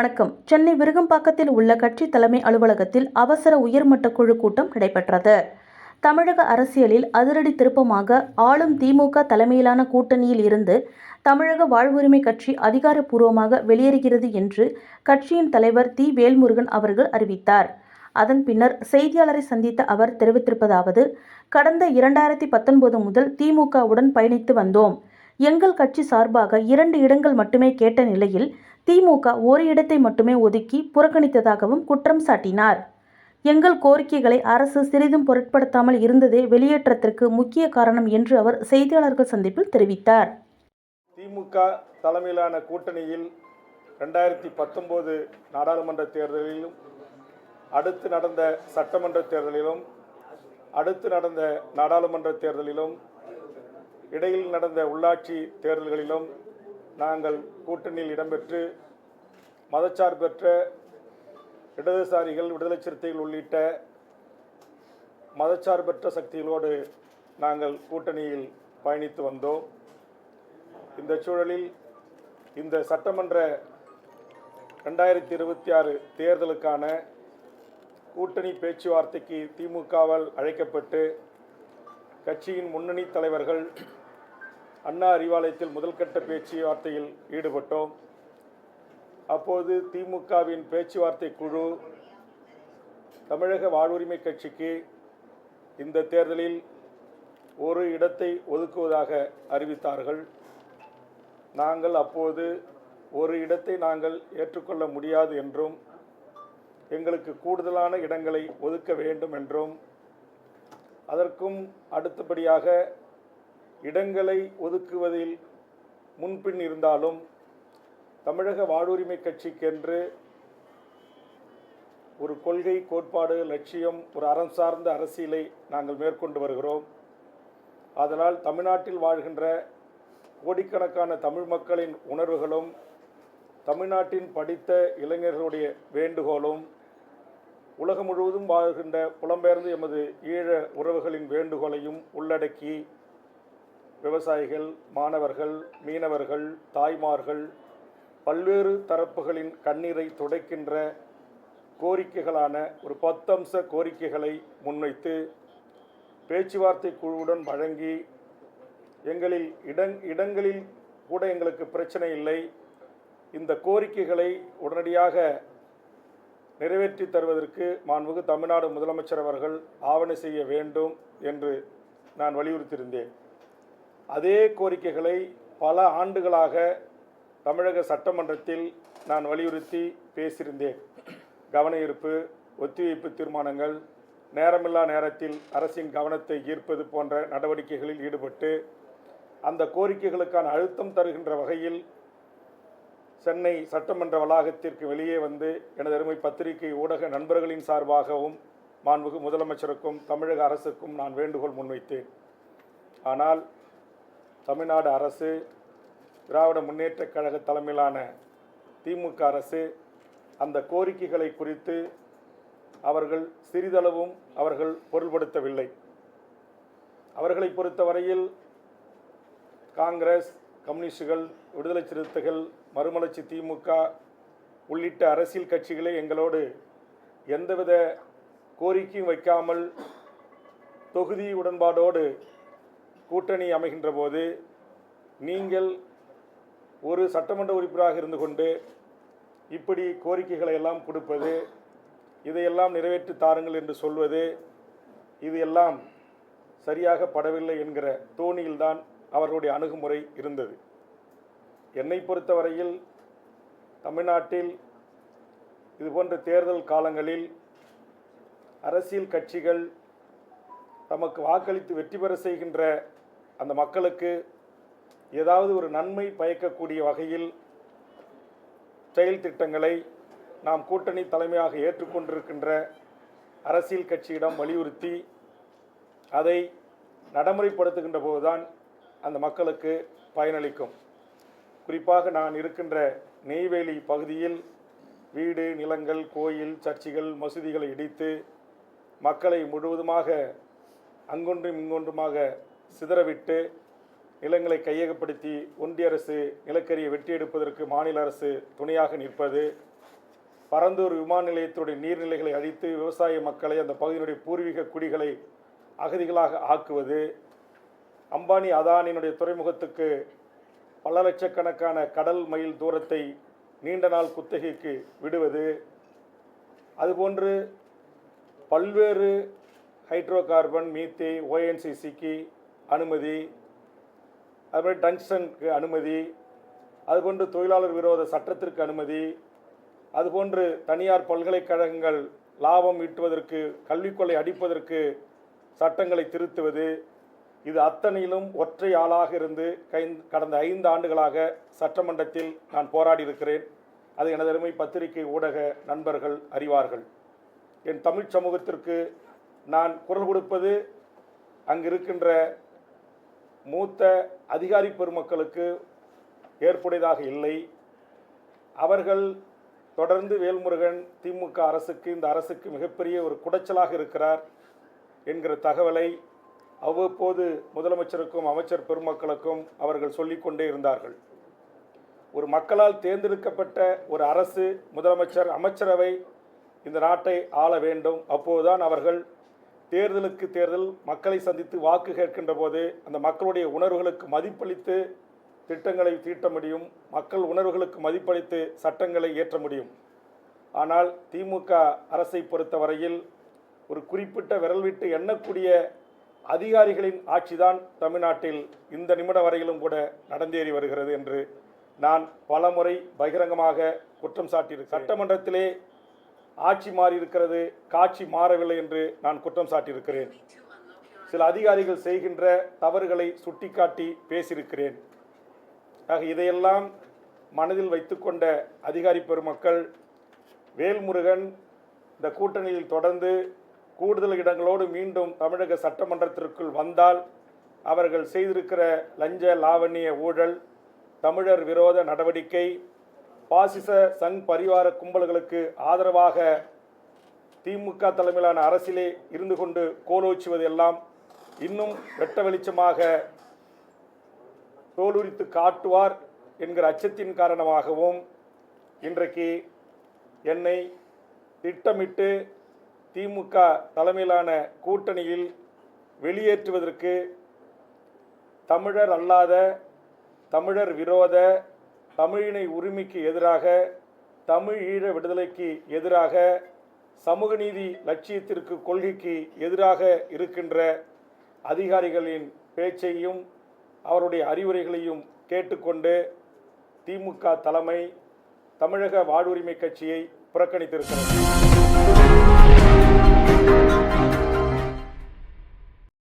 வணக்கம். சென்னை விருகம்பாக்கத்தில் உள்ள கட்சி தலைமை அலுவலகத்தில் அவசர உயர்மட்ட குழு கூட்டம் நடைபெற்றது. தமிழக அரசியலில் அதிரடி திருப்பமாக ஆளும் திமுக தலைமையிலான கூட்டணியில் இருந்து தமிழக வாழ்வுரிமை கட்சி அதிகாரப்பூர்வமாக வெளியேறுகிறது என்று கட்சியின் தலைவர் தி. வேல்முருகன் அவர்கள் அறிவித்தார். அதன் பின்னர் செய்தியாளரை சந்தித்த அவர் தெரிவித்திருப்பதாவது: கடந்த 2019 முதல் திமுகவுடன் பயணித்து வந்தோம். எங்கள் கட்சி சார்பாக 2 இடங்கள் மட்டுமே கேட்ட நிலையில் திமுக ஒரு இடத்தை மட்டுமே ஒதுக்கி புறக்கணித்ததாகவும் குற்றம் சாட்டினார். எங்கள் கோரிக்கைகளை அரசு சிறிதும் பொருட்படுத்தாமல் இருந்ததே வெளியேற்றத்திற்கு முக்கிய காரணம் என்று அவர் செய்தியாளர்கள் சந்திப்பில் தெரிவித்தார். திமுக தலைமையிலான கூட்டணியில் 2019 நாடாளுமன்ற தேர்தலிலும், அடுத்து நடந்த சட்டமன்ற தேர்தலிலும், அடுத்து நடந்த நாடாளுமன்ற தேர்தலிலும், இடையில் நடந்த உள்ளாட்சி தேர்தல்களிலும் நாங்கள் கூட்டணியில் இடம்பெற்று மதச்சார்பற்ற இடதுசாரிகள், விடுதலை சிறுத்தைகள் உள்ளிட்ட மதச்சார்பற்ற சக்திகளோடு நாங்கள் கூட்டணியில் பயணித்து வந்தோம். இந்த சூழலில் இந்த சட்டமன்ற 2026 தேர்தலுக்கான கூட்டணி பேச்சுவார்த்தைக்கு திமுகவால் அழைக்கப்பட்டு கட்சியின் முன்னணி தலைவர்கள் அண்ணா அறிவாலயத்தில் முதல்கட்ட பேச்சுவார்த்தையில் ஈடுபட்டோம். அப்போது திமுகவின் பேச்சுவார்த்தை குழு தமிழக வாழ்வுரிமை கட்சிக்கு இந்த தேர்தலில் ஒரு இடத்தை ஒதுக்குவதாக அறிவித்தார்கள். நாங்கள் அப்போது ஒரு இடத்தை நாங்கள் ஏற்றுக்கொள்ள முடியாது என்றும், எங்களுக்கு கூடுதலான இடங்களை ஒதுக்க வேண்டும் என்றும், அதற்கும் அடுத்தபடியாக இடங்களை ஒதுக்குவதில் முன்பின் இருந்தாலும் தமிழக வாழ்வுரிமை கட்சிக்கென்று ஒரு கொள்கை, கோட்பாடு, லட்சியம், ஒரு அறம் சார்ந்த அரசியலை நாங்கள் மேற்கொண்டு வருகிறோம். அதனால் தமிழ்நாட்டில் வாழ்கின்ற கோடிக்கணக்கான தமிழ் மக்களின் உணர்வுகளும், தமிழ்நாட்டின் படித்த இளைஞர்களுடைய வேண்டுகோளும், உலகம் முழுவதும் வாழ்கின்ற புலம்பெயர்ந்து எமது ஈழ உறவுகளின் வேண்டுகோளையும் உள்ளடக்கி விவசாயிகள், மாணவர்கள், மீனவர்கள், தாய்மார்கள், பல்வேறு தரப்புகளின் கண்ணீரை துடைக்கின்ற கோரிக்கைகளான ஒரு 10 அம்ச கோரிக்கைகளை முன்வைத்து பேச்சுவார்த்தை குழுவுடன் வழங்கி, எங்களில் இடங்களில் கூட எங்களுக்கு பிரச்சனை இல்லை, இந்த கோரிக்கைகளை உடனடியாக நிறைவேற்றி தருவதற்கு மாண்புமிகு தமிழ்நாடு முதலமைச்சர் அவர்கள் ஆவணை செய்ய வேண்டும் என்று நான் வலியுறுத்தியிருந்தேன். அதே கோரிக்கைகளை பல ஆண்டுகளாக தமிழக சட்டமன்றத்தில் நான் வலியுறுத்தி பேசியிருந்தேன். கவன ஈர்ப்பு, ஒத்திவைப்பு தீர்மானங்கள், நேரமில்லா நேரத்தில் அரசின் கவனத்தை ஈர்ப்பது போன்ற நடவடிக்கைகளில் ஈடுபட்டு அந்த கோரிக்கைகளுக்கான அழுத்தம் தருகின்ற வகையில் சென்னை சட்டமன்ற வளாகத்திற்கு வெளியே வந்து எனது அருமை பத்திரிகை ஊடக நண்பர்களின் சார்பாகவும் மாண்புமிகு முதலமைச்சருக்கும் தமிழக அரசுக்கும் நான் வேண்டுகோள் முன்வைத்தேன். ஆனால் தமிழ்நாடு அரசு, திராவிட முன்னேற்றக் கழக தலைமையிலான திமுக அரசு அந்த கோரிக்கைகளை குறித்து அவர்கள் சிறிதளவும் பொருள்படுத்தவில்லை. அவர்களை பொறுத்தவரையில் காங்கிரஸ், கம்யூனிஸ்டுகள், விடுதலை சிறுத்தைகள், மறுமலர்ச்சி திமுக உள்ளிட்ட அரசியல் கட்சிகளே எங்களோடு எந்தவித கோரிக்கையும் வைக்காமல் தொகுதி உடன்பாடோடு கூட்டணி அமைகின்ற போது, நீங்கள் ஒரு சட்டமன்ற உறுப்பினராக இருந்து கொண்டு இப்படி கோரிக்கைகளை எல்லாம் கொடுப்பது, இதையெல்லாம் நிறைவேற்றி தாருங்கள் என்று சொல்வது, இது எல்லாம் சரியாக படவில்லை என்கிற தோணியில்தான் அவர்களுடைய அணுகுமுறை இருந்தது. என்னை பொறுத்தவரையில் தமிழ்நாட்டில் இதுபோன்ற தேர்தல் காலங்களில் அரசியல் கட்சிகள் தமக்கு வாக்களித்து வெற்றி பெற செய்கின்ற அந்த மக்களுக்கு ஏதாவது ஒரு நன்மை பயக்கக்கூடிய வகையில் செயல் திட்டங்களை நாம் கூட்டணி தலைமையாக ஏற்றுக்கொண்டிருக்கின்ற அரசியல் கட்சியிடம் வலியுறுத்தி அதை நடைமுறைப்படுத்துகின்ற போதுதான் அந்த மக்களுக்கு பயனளிக்கும். குறிப்பாக நான் இருக்கின்ற நெய்வேலி பகுதியில் வீடு, நிலங்கள், கோயில், சர்ச்சுகள், மசூதிகளை இடித்து மக்களை முழுவதுமாக அங்கொன்றும் இங்கொன்றுமாக சிதறவிட்டு நிலங்களை கையகப்படுத்தி ஒன்றிய அரசு நிலக்கரியை வெட்டி எடுப்பதற்கு மாநில அரசு துணையாக நிற்பது, பரந்தூர் விமான நிலையத்துடைய நீர்நிலைகளை அழித்து விவசாய மக்களை, அந்த பகுதியினுடைய பூர்வீக குடிகளை அகதிகளாக ஆக்குவது, அம்பானி அதானியினுடைய துறைமுகத்துக்கு பல லட்சக்கணக்கான கடல் மைல் தூரத்தை நீண்ட நாள் குத்தகைக்கு விடுவது, அதுபோன்று பல்வேறு ஹைட்ரோ கார்பன், மீத்தே, ONGCக்கு அனுமதி, அதுமாதிரி டங்ஸ்டனுக்கு அனுமதி, அதுபோன்று தொழிலாளர் விரோத சட்டத்திற்கு அனுமதி, அதுபோன்று தனியார் பல்கலைக்கழகங்கள் லாபம் ஈட்டுவதற்கு, கல்விக் கொள்ளை அடிப்பதற்கு சட்டங்களை திருத்துவது, இது அத்தனையிலும் ஒற்றை ஆளாக இருந்து கடந்த 5 ஆண்டுகளாக சட்டமன்றத்தில் நான் போராடி இருக்கிறேன். அது எனது அருமை பத்திரிகை ஊடக நண்பர்கள் அறிவார்கள். என் தமிழ் சமூகத்திற்கு நான் குரல் கொடுப்பது அங்கு இருக்கின்ற மூத்த அதிகாரி பெருமக்களுக்கு ஏற்புடையதாக இல்லை. அவர்கள் தொடர்ந்து வேல்முருகன் திமுக அரசுக்கு, இந்த அரசுக்கு மிகப்பெரிய ஒரு குடைச்சலாக இருக்கிறார் என்கிற தகவலை அவ்வப்போது முதலமைச்சருக்கும் அமைச்சர் பெருமக்களுக்கும் அவர்கள் சொல்லிக்கொண்டே இருந்தார்கள். ஒரு மக்களால் தேர்ந்தெடுக்கப்பட்ட ஒரு அரசு, முதலமைச்சர், அமைச்சரவை இந்த நாட்டை ஆள வேண்டும். அப்போதுதான் அவர்கள் தேர்தலுக்கு தேர்தல் மக்களை சந்தித்து வாக்கு கேட்கின்ற போது அந்த மக்களுடைய உணர்வுகளுக்கு மதிப்பளித்து திட்டங்களை தீட்ட முடியும், மக்கள் உணர்வுகளுக்கு மதிப்பளித்து சட்டங்களை இயற்ற முடியும். ஆனால் திமுக அரசை பொறுத்தவரையில் ஒரு குறிப்பிட்ட விரல் விட்டு எண்ணக்கூடிய அதிகாரிகளின் ஆட்சிதான் தமிழ்நாட்டில் இந்த நிமிடம் வரையிலும் கூட நடந்தேறி வருகிறது என்று நான் பலமுறை பகிரங்கமாக குற்றம் சாட்டியிருக்கிறேன். சட்டமன்றத்திலே ஆட்சி மாறி இருக்கிறது, காட்சி மாறவில்லை என்று நான் குற்றம் சாட்டியிருக்கிறேன். சில அதிகாரிகள் செய்கின்ற தவறுகளை சுட்டிக்காட்டி பேசியிருக்கிறேன். ஆக இதையெல்லாம் மனதில் வைத்துக்கொண்ட அதிகாரி பெருமக்கள் வேல்முருகன் இந்த கூட்டணியில் தொடர்ந்து கூடுதல் இடங்களோடு மீண்டும் தமிழக சட்டமன்றத்திற்குள் வந்தால் அவர்கள் செய்திருக்கிற லஞ்ச லாவண்ய ஊழல், தமிழர் விரோத நடவடிக்கை, பாசிச சங் பரிவார கும்பல்களுக்கு ஆதரவாக திமுக தலைமையிலான அரசிலே இருந்து கொண்டு கோலோச்சுவது எல்லாம் இன்னும் வெட்ட வெளிச்சமாக தோலுரித்து காட்டுவார் என்கிற அச்சத்தின் காரணமாகவும் இன்றைக்கு என்னை திட்டமிட்டு திமுக தலைமையிலான கூட்டணியில் வெளியேற்றுவதற்கு தமிழர் அல்லாத, தமிழர் விரோத, தமிழினை உரிமைக்கு எதிராக, தமிழ் ஈழ விடுதலைக்கு எதிராக, சமூக நீதி லட்சியத்திற்கு, கொள்கைக்கு எதிராக இருக்கின்ற அதிகாரிகளின் பேச்சையும் அவருடைய அறிவுரைகளையும் கேட்டுக்கொண்டு திமுக தலைமை தமிழக வாழ்வுரிமை கட்சியை புறக்கணித்திருக்கிறது.